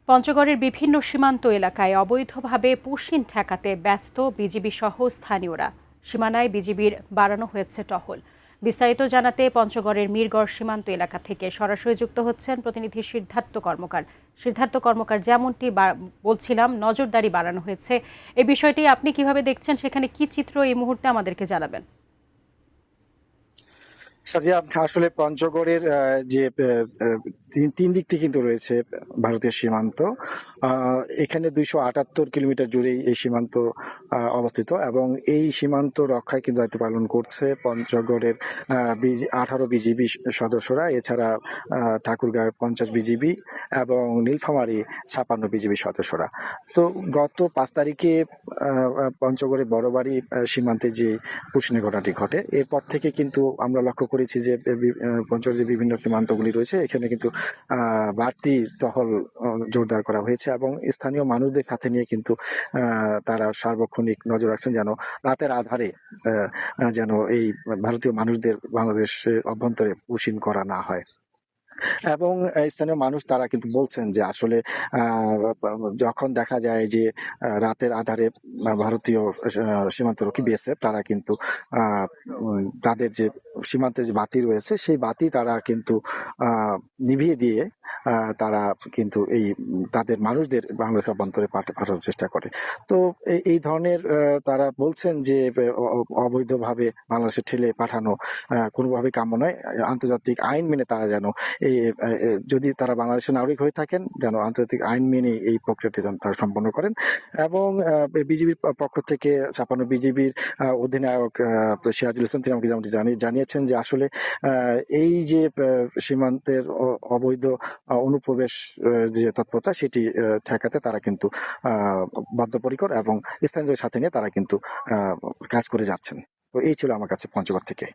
পঞ্চগড়ের বিভিন্ন সীমান্ত এলাকায় অবৈধভাবে পুশিন ঠেকাতে ব্যস্ত বিজিবি সহ স্থানীয়রা। সীমানায় বিজিবির বাড়ানো হয়েছে টহল। বিস্তারিত জানাতে পঞ্চগড়ের মিরগড় সীমান্ত এলাকা থেকে সরাসরি যুক্ত হচ্ছেন প্রতিনিধি সিদ্ধার্থ কর্মকার। যেমনটি বলছিলাম, নজরদারি বাড়ানো হয়েছে। এই বিষয়টি আপনি কিভাবে দেখছেন? সেখানে কি চিত্র এই মুহূর্তে আমাদেরকে জানাবেন। সাজিয়া, আসলে পঞ্চগড়ের যে তিন দিক থেকে কিন্তু রয়েছে ভারতীয় সীমান্ত। এখানে 278 কিলোমিটার জুড়েই এই সীমান্ত অবস্থিত এবং এই সীমান্ত রক্ষায় কিন্তু দায়িত্ব পালন করছে পঞ্চগড়ের 18 বিজিবি সদস্যরা। এছাড়া ঠাকুরগাঁও 50 বিজিবি এবং নীলফামারী 56 বিজিবি সদস্যরা। তো গত 5 তারিখে পঞ্চগড়ে বড়বাড়ি সীমান্তে যে পুশিনের ঘটনাটি ঘটে, এরপর থেকে কিন্তু আমরা লক্ষ্য করেছি যে পঞ্চগড়ের যে বিভিন্ন সীমান্তগুলি রয়েছে এখানে কিন্তু বাড়তি টহল জোরদার করা হয়েছে এবং স্থানীয় মানুষদের সাথে নিয়ে কিন্তু তারা সার্বক্ষণিক নজর রাখছেন যেন রাতের আধারে যেন এই ভারতীয় মানুষদের বাংলাদেশের অভ্যন্তরে পুশিন করা না হয়। এবং স্থানীয় মানুষ তারা কিন্তু বলছেন যে আসলে যখন দেখা যায় যে রাতের আধারে ভারতীয় সীমান্তরক্ষী বিএসএফ তারা কিন্তু তাদের যে সীমান্তে যে বাতি রয়েছে সেই বাতি তারা কিন্তু নিভিয়ে দিয়ে তারা কিন্তু এই তাদের মানুষদের বাংলাদেশ অভ্যন্তরে পাঠানোর চেষ্টা করে। তো এই ধরনের তারা বলছেন যে অবৈধভাবে বাংলাদেশে ঠেলে পাঠানো কোনোভাবেই কাম্য নয়। আন্তর্জাতিক আইন মেনে তারা যেন এই যদি তারা বাংলাদেশের নাগরিক হয়ে থাকেন যেন আন্তর্জাতিক আইন মেনে এই প্রক্রিয়াটি যেন তারা সম্পন্ন করেন। এবং বিজিবির পক্ষ থেকে 56 বিজিবির অধিনায়ক সিরাজুল ইসলাম তিনি আমাকে যেমনটি জানিয়েছেন যে আসলে এই যে সীমান্তের অবৈধ অনুপ্রবেশ যে তৎপরতা সেটি ঠেকাতে তারা কিন্তু বদ্ধপরিকর এবং স্থানীয়দের সাথে নিয়ে তারা কিন্তু কাজ করে যাচ্ছেন। তো এই ছিল আমার কাছে পঞ্চগড় থেকে।